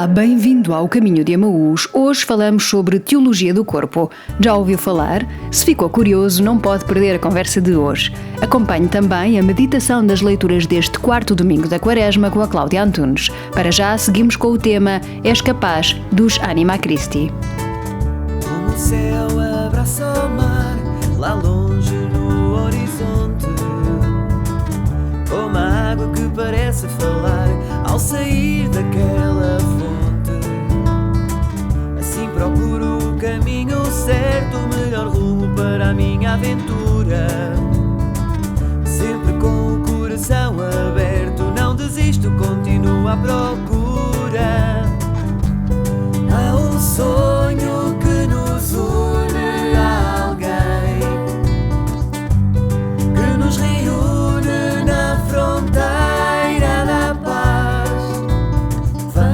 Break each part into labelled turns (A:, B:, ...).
A: Olá, bem-vindo ao Caminho de Emaús. Hoje falamos sobre Teologia do Corpo. Já ouviu falar? Se ficou curioso, não pode perder a conversa de hoje. Acompanhe também a meditação das leituras deste quarto domingo da Quaresma com a Cláudia Antunes. Para já, seguimos com o tema És Capaz, dos Anima Christi.
B: Como o céu abraça o mar, lá longe no horizonte, como a água que parece falar ao sair daquela fonte. Assim procuro o caminho certo, o melhor rumo para a minha aventura. Sempre com o coração aberto, não desisto, continuo à procura. Há um sonho que nos une a alguém, que nos reúne na fronteira da paz. Vem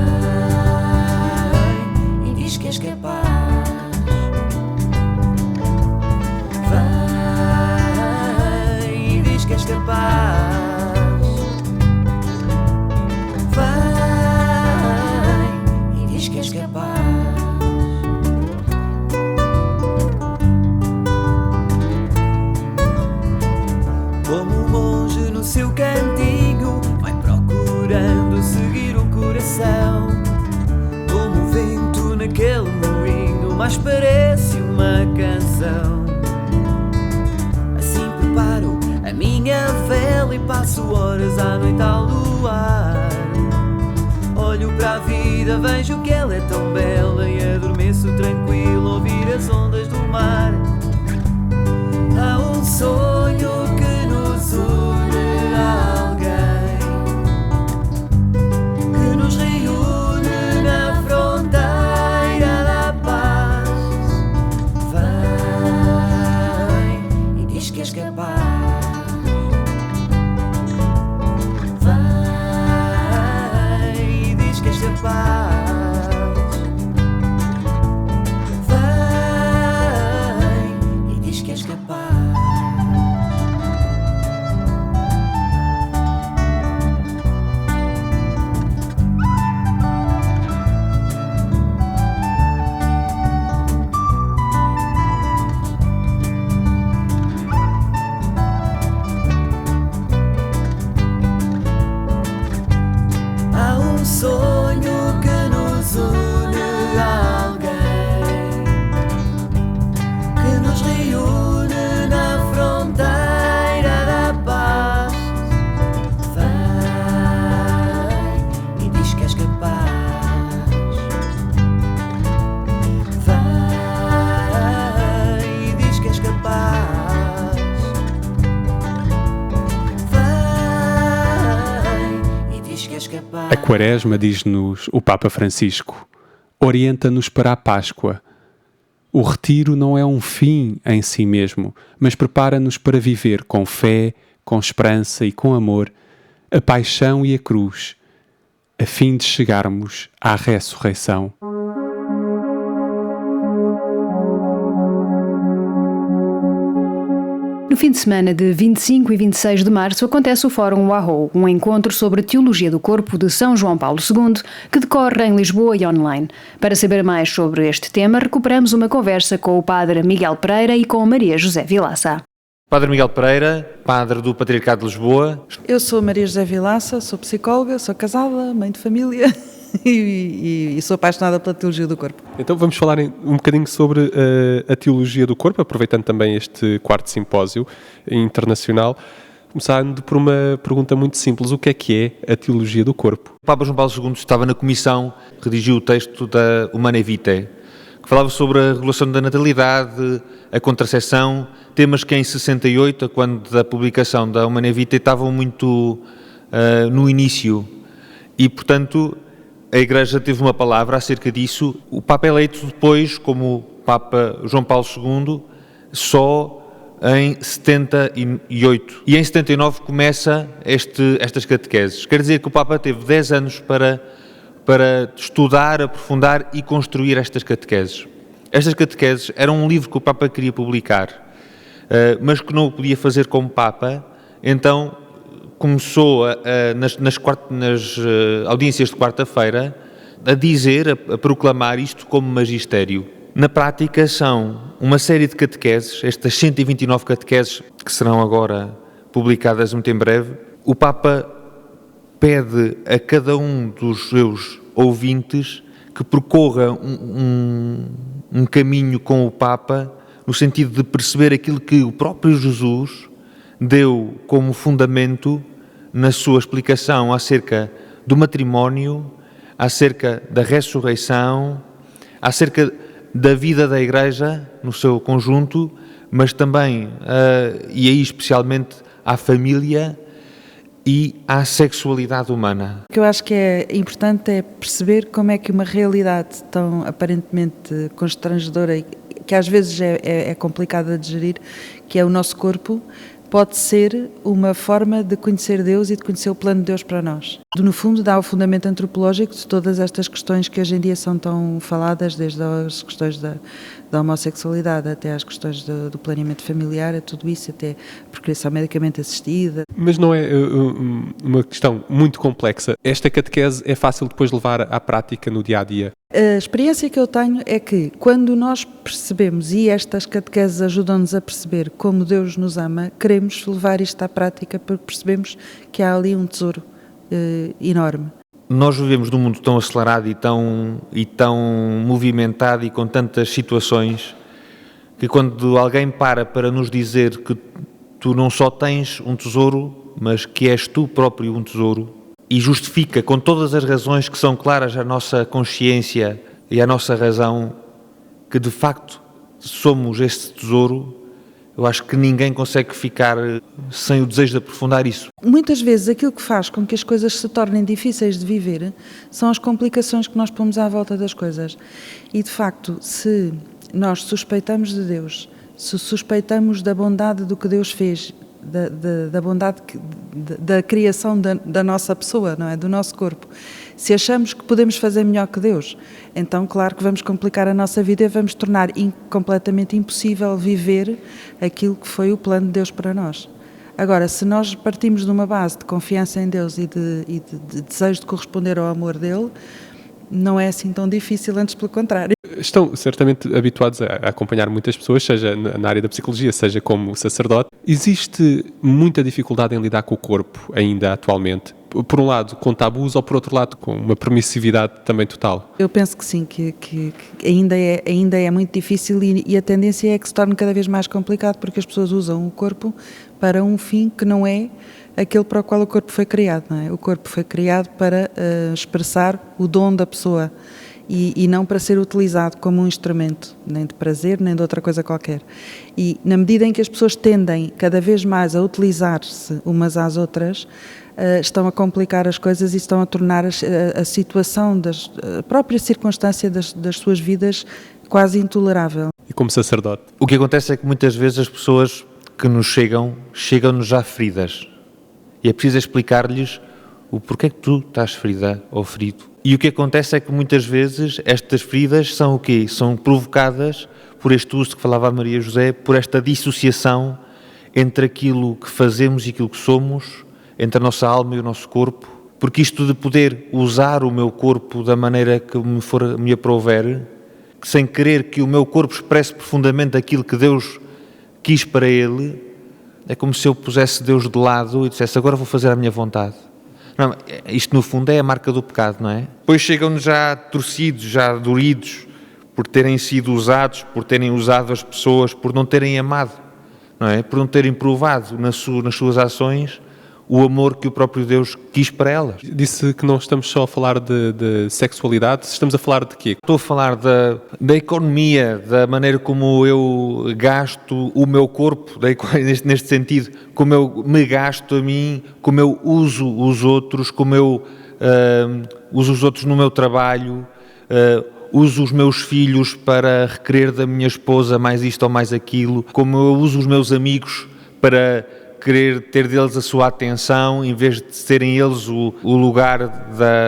B: e diz que és capaz. Vem e diz que és capaz. Vem e diz que és capaz. Como um monge no seu cantinho, vai procurando seguir o coração. Como o vento naquele moinho, mas parece uma canção. Assim preparo a minha vela e passo horas à noite ao luar. Olho para a vida, vejo que ela é tão bela e adormeço tranquilo, ouvir as ondas do mar. Há um sonho que nos une a alguém, que nos reúne na fronteira da paz. Vem e diz que és capaz. Vem e diz que és capaz. Vem e diz que és capaz. Há um sonho que nos une a alguém, que nos reúne na fronteira da paz. Vem e diz que és capaz. Vem e diz que és capaz. Vem e diz que és capaz.
C: A Quaresma, diz-nos o Papa Francisco, orienta-nos para a Páscoa. O retiro não é um fim em si mesmo, mas prepara-nos para viver com fé, com esperança e com amor a paixão e a cruz, a fim de chegarmos à ressurreição.
A: No fim de semana de 25 e 26 de março acontece o Fórum Wahoo, um encontro sobre a Teologia do Corpo de São João Paulo II, que decorre em Lisboa e online. Para saber mais sobre este tema, recuperamos uma conversa com o Padre Miguel Pereira e com Maria José Vilaça.
D: Padre Miguel Pereira, Padre do Patriarcado de Lisboa.
E: Eu sou Maria José Vilaça, sou psicóloga, sou casada, mãe de família e sou apaixonada pela Teologia do Corpo.
C: Então vamos falar um bocadinho sobre a Teologia do Corpo, aproveitando também este quarto simpósio internacional, começando por uma pergunta muito simples: o que é a Teologia do Corpo?
D: O Papa João Paulo II estava na comissão que redigiu o texto da Humanae Vitae, que falava sobre a regulação da natalidade, a contracepção, temas que em 68, quando da publicação da Humanae Vitae, estavam muito no início e, portanto, a Igreja teve uma palavra acerca disso. O Papa é eleito depois, como Papa João Paulo II, só em 78. E em 79 começa estas catequeses. Quer dizer que o Papa teve 10 anos para estudar, aprofundar e construir estas catequeses. Estas catequeses eram um livro que o Papa queria publicar, mas que não o podia fazer como Papa, então começou nas audiências de quarta-feira, a dizer, a proclamar isto como magistério. Na prática são uma série de catequeses, estas 129 catequeses que serão agora publicadas muito em breve. O Papa pede a cada um dos seus ouvintes que percorra um caminho com o Papa, no sentido de perceber aquilo que o próprio Jesus deu como fundamento na sua explicação acerca do matrimónio, acerca da ressurreição, acerca da vida da Igreja no seu conjunto, mas também, e aí especialmente, à família e à sexualidade humana.
E: O que eu acho que é importante é perceber como é que uma realidade tão aparentemente constrangedora e que às vezes é complicada de gerir, que é o nosso corpo, pode ser uma forma de conhecer Deus e de conhecer o plano de Deus para nós. No fundo, dá o fundamento antropológico de todas estas questões que hoje em dia são tão faladas, desde as questões da homossexualidade até às questões do planeamento familiar, a tudo isso, até procriação medicamente assistida.
C: Mas não é uma questão muito complexa. Esta catequese é fácil depois levar à prática no dia-a-dia?
E: A experiência que eu tenho é que quando nós percebemos, e estas catequeses ajudam-nos a perceber como Deus nos ama, queremos levar isto à prática porque percebemos que há ali um tesouro enorme.
D: Nós vivemos num mundo tão acelerado e tão movimentado e com tantas situações que quando alguém para nos dizer que tu não só tens um tesouro, mas que és tu próprio um tesouro, e justifica com todas as razões que são claras à nossa consciência e à nossa razão que de facto somos esse tesouro, eu acho que ninguém consegue ficar sem o desejo de aprofundar isso.
E: Muitas vezes aquilo que faz com que as coisas se tornem difíceis de viver são as complicações que nós pomos à volta das coisas. E de facto, se nós suspeitamos de Deus, se suspeitamos da bondade do que Deus fez, da bondade da criação da nossa pessoa, não é? Do nosso corpo. Se achamos que podemos fazer melhor que Deus, então claro que vamos complicar a nossa vida e vamos tornar completamente impossível viver aquilo que foi o plano de Deus para nós. Agora, se nós partimos de uma base de confiança em Deus e de desejo de corresponder ao amor dele, não é assim tão difícil, antes pelo contrário.
C: Estão certamente habituados a acompanhar muitas pessoas, seja na área da psicologia, seja como sacerdote. Existe muita dificuldade em lidar com o corpo ainda atualmente? Por um lado, com tabus, ou por outro lado, com uma permissividade também total?
E: Eu penso que sim, que ainda é muito difícil e a tendência é que se torne cada vez mais complicado porque as pessoas usam o corpo para um fim que não é aquele para o qual o corpo foi criado, não é? O corpo foi criado para expressar o dom da pessoa e não para ser utilizado como um instrumento, nem de prazer, nem de outra coisa qualquer. E na medida em que as pessoas tendem cada vez mais a utilizar-se umas às outras, estão a complicar as coisas e estão a tornar a situação, a própria circunstância das suas vidas quase intolerável.
C: E como sacerdote?
D: O que acontece é que muitas vezes as pessoas que nos chegam-nos já feridas. E é preciso explicar-lhes o porquê que tu estás ferida ou ferido. E o que acontece é que muitas vezes estas feridas são o quê? São provocadas por este uso que falava a Maria José, por esta dissociação entre aquilo que fazemos e aquilo que somos, entre a nossa alma e o nosso corpo, porque isto de poder usar o meu corpo da maneira que me aprouver, sem querer que o meu corpo expresse profundamente aquilo que Deus quis para ele, é como se eu pusesse Deus de lado e dissesse, agora vou fazer a minha vontade. Não, isto no fundo é a marca do pecado, não é? Depois chegam-nos já torcidos, já doridos, por terem sido usados, por terem usado as pessoas, por não terem amado, não é? Por não terem provado nas suas ações o amor que o próprio Deus quis para elas.
C: Disse que não estamos só a falar de sexualidade, estamos a falar de quê?
D: Estou a falar da economia, da maneira como eu gasto o meu corpo, neste sentido, como eu me gasto a mim, como eu uso os outros, como eu uso os outros no meu trabalho, uso os meus filhos para requerer da minha esposa mais isto ou mais aquilo, como eu uso os meus amigos para querer ter deles a sua atenção, em vez de serem eles o lugar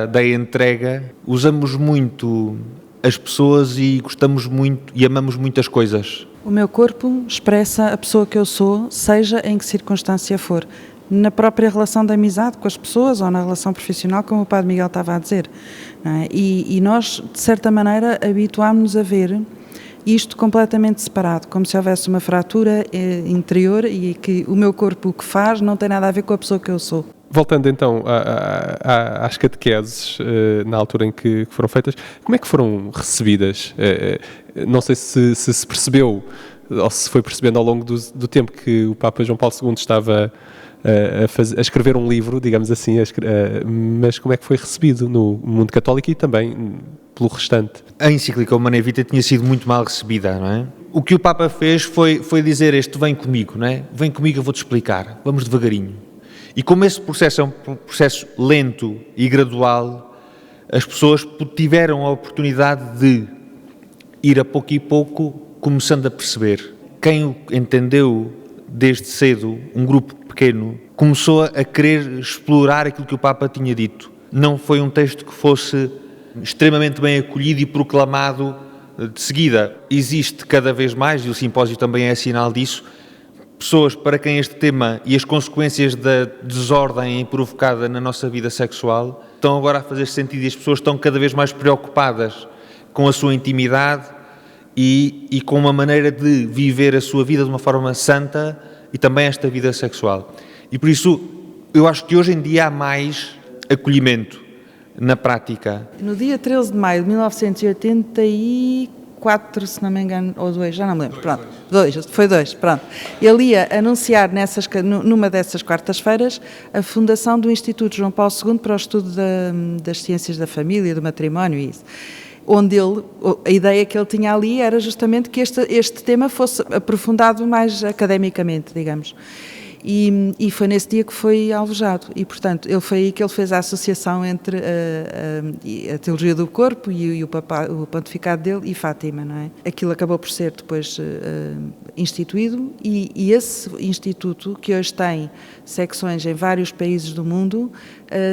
D: da entrega. Usamos muito as pessoas e gostamos muito e amamos muitas coisas.
E: O meu corpo expressa a pessoa que eu sou, seja em que circunstância for. Na própria relação de amizade com as pessoas ou na relação profissional, como o Padre Miguel estava a dizer. não é? E nós, de certa maneira, habituámos-nos a ver isto completamente separado, como se houvesse uma fratura interior e que o meu corpo o que faz não tem nada a ver com a pessoa que eu sou.
F: Voltando então às catequeses, na altura em que foram feitas, como é que foram recebidas? Não sei se percebeu, ou se foi percebendo ao longo do tempo que o Papa João Paulo II estava a escrever um livro, digamos assim, mas como é que foi recebido no mundo católico e também pelo restante?
D: A encíclica Humanae Vitae tinha sido muito mal recebida, não é? O que o Papa fez foi dizer vem comigo, não é? Vem comigo, eu vou-te explicar, vamos devagarinho. E como esse processo é um processo lento e gradual, as pessoas tiveram a oportunidade de ir a pouco e pouco começando a perceber. Quem o entendeu desde cedo, um grupo pequeno, começou a querer explorar aquilo que o Papa tinha dito. Não foi um texto que fosse extremamente bem acolhido e proclamado de seguida. Existe cada vez mais, e o simpósio também é sinal disso, pessoas para quem este tema e as consequências da desordem provocada na nossa vida sexual estão agora a fazer sentido e as pessoas estão cada vez mais preocupadas com a sua intimidade e com uma maneira de viver a sua vida de uma forma santa e também esta vida sexual. E por isso eu acho que hoje em dia há mais acolhimento na prática.
E: No dia 13 de maio de 1984, se não me engano, ou 2, já não me lembro, pronto, 2, foi 2, pronto. Ele ia anunciar numa dessas quartas-feiras a fundação do Instituto João Paulo II para o estudo das ciências da família, do matrimónio e isso. Onde a ideia que ele tinha ali era justamente que este tema fosse aprofundado mais academicamente, digamos. E foi nesse dia que foi alvejado e, portanto, foi aí que ele fez a associação entre a teologia do corpo e o pontificado dele e Fátima, não é? Aquilo acabou por ser depois instituído e esse instituto, que hoje tem secções em vários países do mundo,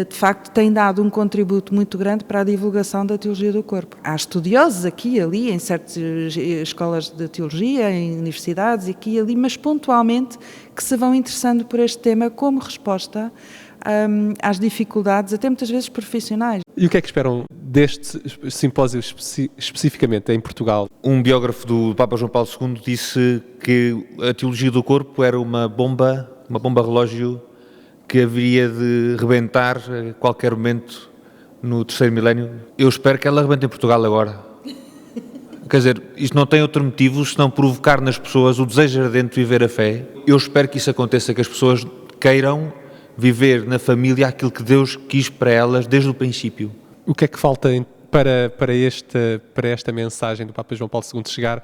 E: de facto tem dado um contributo muito grande para a divulgação da teologia do corpo. Há estudiosos aqui e ali, em certas escolas de teologia, em universidades, aqui e ali, mas pontualmente que se vão interessando por este tema como resposta às dificuldades, até muitas vezes profissionais.
F: E o que é que esperam deste simpósio especificamente em Portugal?
D: Um biógrafo do Papa João Paulo II disse que a teologia do corpo era uma bomba relógio que haveria de rebentar a qualquer momento no terceiro milénio. Eu espero que ela rebente em Portugal agora. Quer dizer, isto não tem outro motivo senão provocar nas pessoas o desejo ardente de viver a fé. Eu espero que isso aconteça, que as pessoas queiram viver na família aquilo que Deus quis para elas desde o princípio.
F: O que é que falta para esta mensagem do Papa João Paulo II chegar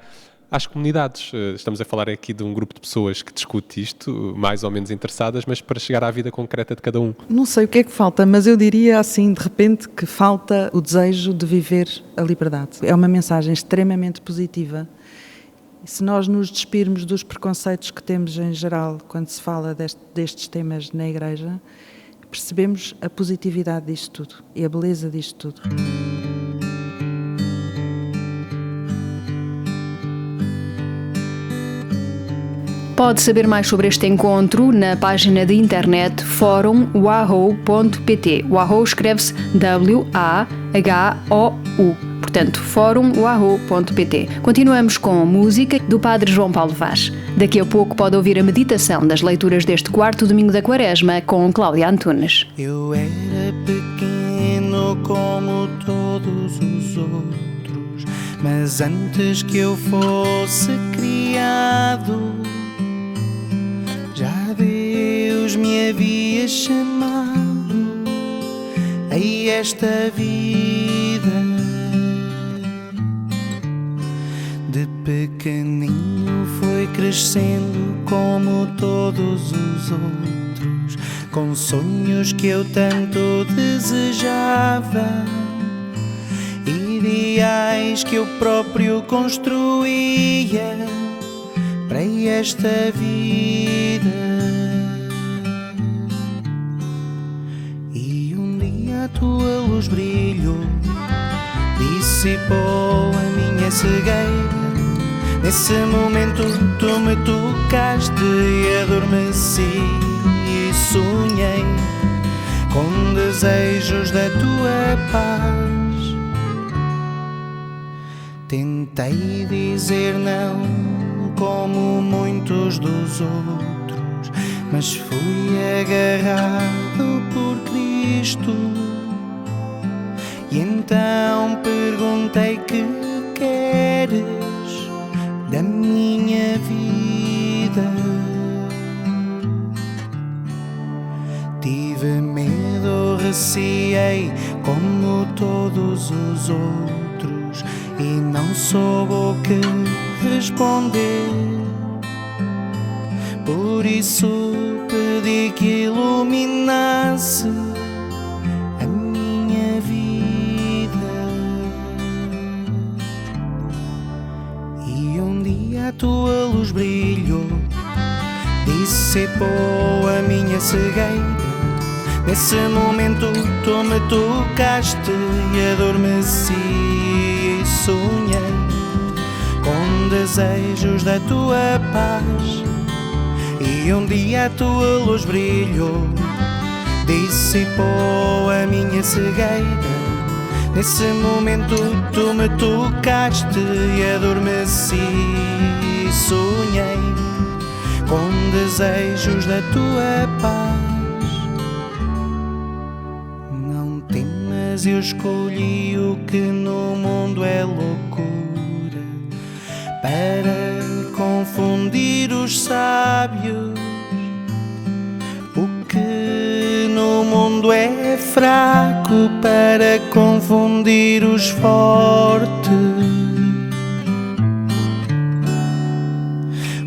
F: às comunidades? Estamos a falar aqui de um grupo de pessoas que discute isto, mais ou menos interessadas, mas para chegar à vida concreta de cada um.
E: Não sei o que é que falta, mas eu diria assim, de repente, que falta o desejo de viver a liberdade. É uma mensagem extremamente positiva. E se nós nos despirmos dos preconceitos que temos em geral, quando se fala destes temas na Igreja, percebemos a positividade disto tudo e a beleza disto tudo.
A: Pode saber mais sobre este encontro na página de internet fórumwahoo.pt. Wahoo escreve-se W-A-H-O-U. Portanto, fórumwahoo.pt. Continuamos com música do Padre João Paulo Vaz. Daqui a pouco pode ouvir a meditação das leituras deste quarto domingo da Quaresma com Cláudia Antunes.
B: Eu era pequeno como todos os outros, mas antes que eu fosse criado, já Deus me havia chamado a esta vida. De pequenino foi crescendo como todos os outros, com sonhos que eu tanto desejava, ideais que eu próprio construía para esta vida. E um dia a tua luz brilhou, dissipou a minha cegueira. Nesse momento tu me tocaste e adormeci e sonhei com desejos da tua paz.
G: Tentei dizer não como muitos dos outros, mas fui agarrado por Cristo. E então perguntei: que queres da minha vida? Tive medo, receei como todos os outros e não soube o que responder. Por isso pedi que iluminasse a minha vida. E um dia a tua luz brilhou, dissipou a minha cegueira. Nesse momento tu me tocaste e adormeci e sonhei com desejos da tua paz. E um dia a tua luz brilhou, dissipou a minha cegueira. Nesse momento tu me tocaste e adormeci e sonhei com desejos da tua paz. Não temas, eu escolhi o que no mundo é loucura para confundir os sábios. O que no mundo é fraco para confundir os fortes.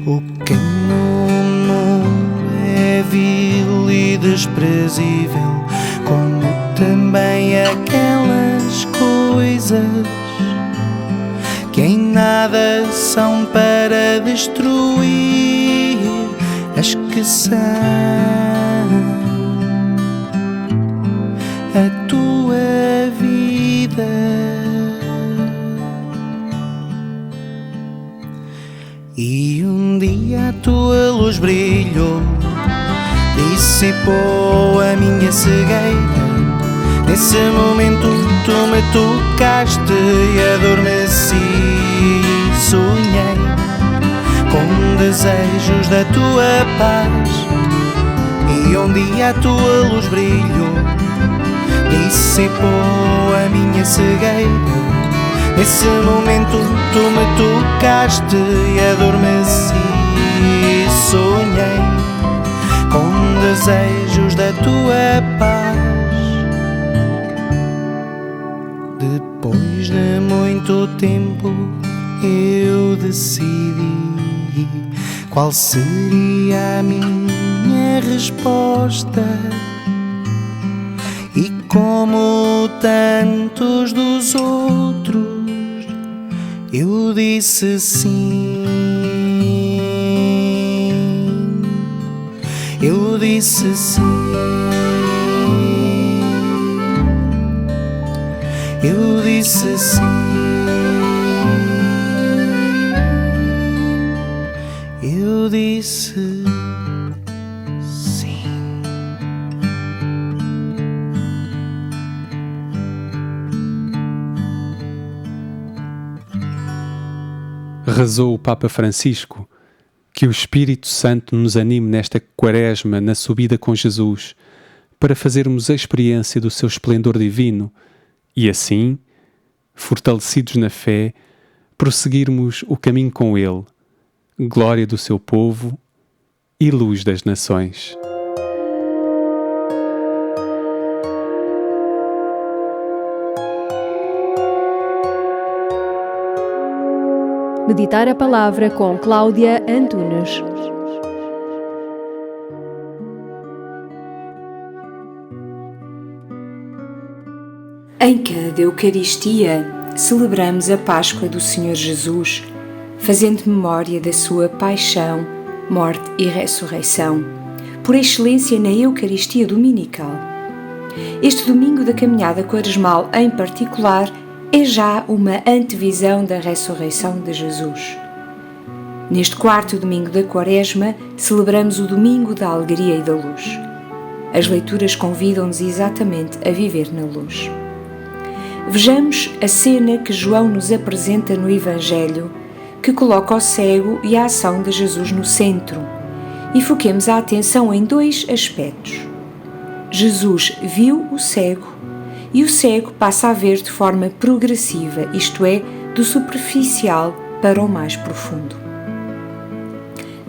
G: O que no mundo é vil e desprezível, como também aquelas coisas que em nada são para destruir as que são a tua vida. E um dia a tua luz brilhou, dissipou a minha cegueira. Nesse momento tu me tocaste e adormeci e sonhei com desejos da tua paz. E um dia a tua luz brilhou, dissipou a minha cegueira. Nesse momento tu me tocaste e adormeci e sonhei com desejos da tua paz. Depois de muito tempo eu decidi qual seria a minha resposta. E como tantos dos outros, eu disse sim. Eu disse sim. Eu disse sim. Eu disse sim.
C: Rezou o Papa Francisco que o Espírito Santo nos anime nesta quaresma na subida com Jesus para fazermos a experiência do seu esplendor divino e assim, fortalecidos na fé, prosseguirmos o caminho com Ele, glória do seu povo e luz das nações.
A: Meditar a palavra com Cláudia Antunes.
H: Em cada Eucaristia celebramos a Páscoa do Senhor Jesus, fazendo memória da sua paixão, morte e ressurreição, por excelência na Eucaristia Dominical. Este domingo da caminhada quaresmal em particular é já uma antevisão da ressurreição de Jesus. Neste quarto domingo da Quaresma, celebramos o Domingo da Alegria e da Luz. As leituras convidam-nos exatamente a viver na luz. vejamos a cena que João nos apresenta no Evangelho, que coloca o cego e a ação de Jesus no centro, e foquemos a atenção em 2 aspectos. Jesus viu o cego e o cego passa a ver de forma progressiva, isto é, do superficial para o mais profundo.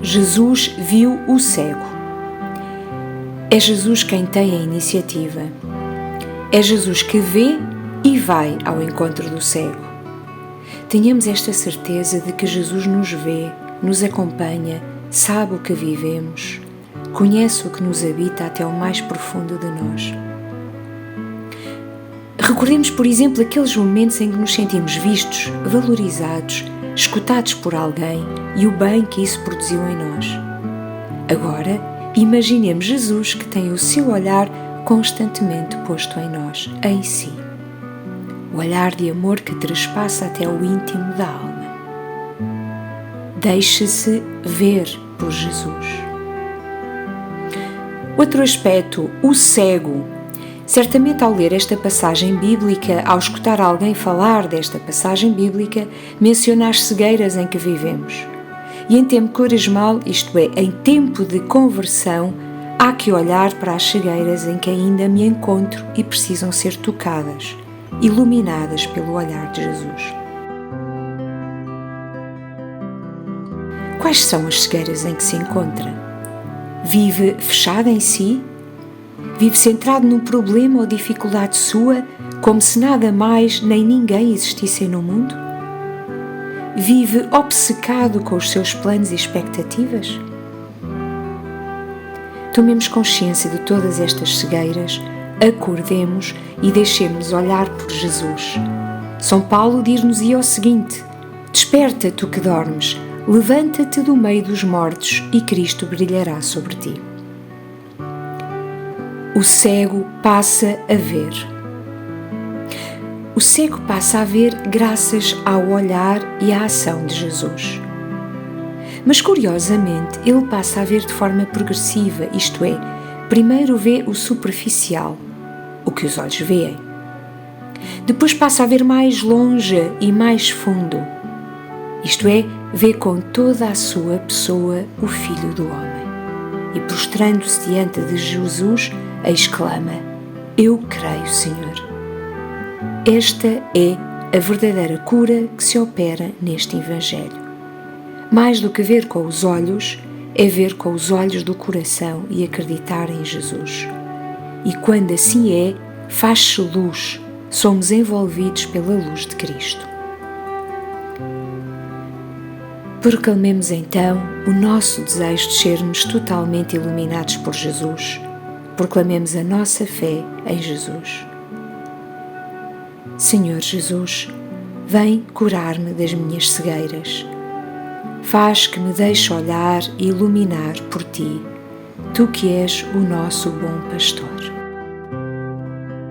H: Jesus viu o cego. É Jesus quem tem a iniciativa. É Jesus que vê e vai ao encontro do cego. Tenhamos esta certeza de que Jesus nos vê, nos acompanha, sabe o que vivemos, conhece o que nos habita até o mais profundo de nós. Recordemos, por exemplo, aqueles momentos em que nos sentimos vistos, valorizados, escutados por alguém e o bem que isso produziu em nós. Agora, imaginemos Jesus que tem o seu olhar constantemente posto em nós, em si. O olhar de amor que trespassa até o íntimo da alma. Deixe-se ver por Jesus. Outro aspecto, o cego. Certamente, ao ler esta passagem bíblica, ao escutar alguém falar desta passagem bíblica, menciona as cegueiras em que vivemos. E em tempo quaresmal, isto é, em tempo de conversão, há que olhar para as cegueiras em que ainda me encontro e precisam ser tocadas, iluminadas pelo olhar de Jesus. Quais são as cegueiras em que se encontra? Vive fechada em si? Vive centrado num problema ou dificuldade sua, como se nada mais nem ninguém existissem no mundo? Vive obcecado com os seus planos e expectativas? Tomemos consciência de todas estas cegueiras, acordemos e deixemos-nos olhar por Jesus. São Paulo dir-nos-ia o seguinte: desperta, tu que dormes, levanta-te do meio dos mortos e Cristo brilhará sobre ti. O cego passa a ver. O cego passa a ver graças ao olhar e à ação de Jesus. Mas, curiosamente, ele passa a ver de forma progressiva, isto é, primeiro vê o superficial, o que os olhos veem. Depois passa a ver mais longe e mais fundo, isto é, vê com toda a sua pessoa o Filho do Homem. E, prostrando-se diante de Jesus, exclama: eu creio, Senhor. Esta é a verdadeira cura que se opera neste Evangelho. Mais do que ver com os olhos, é ver com os olhos do coração e acreditar em Jesus. E quando assim é, faz-se luz, somos envolvidos pela luz de Cristo. Proclamemos então o nosso desejo de sermos totalmente iluminados por Jesus. Proclamemos a nossa fé em Jesus. Senhor Jesus, vem curar-me das minhas cegueiras. Faz que me deixe olhar e iluminar por Ti, Tu que és o nosso bom pastor.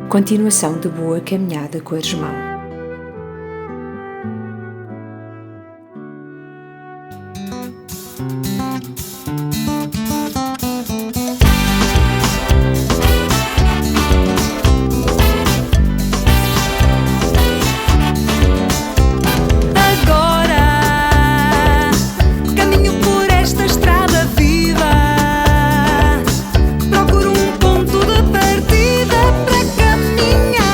H: Continuação de boa caminhada quaresmal.
I: Procuro um ponto de partida para caminhar.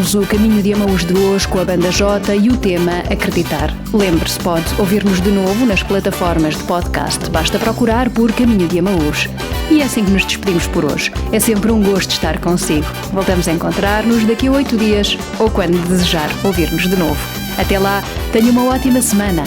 A: terminamos o Caminho de Emaús de hoje com a Banda J e o tema Acreditar. Lembre-se, pode ouvir-nos de novo nas plataformas de podcast. Basta procurar por Caminho de Emaús. E é assim que nos despedimos por hoje. É sempre um gosto estar consigo. Voltamos a encontrar-nos daqui a 8 dias ou quando desejar ouvir-nos de novo. Até lá, tenha uma ótima semana.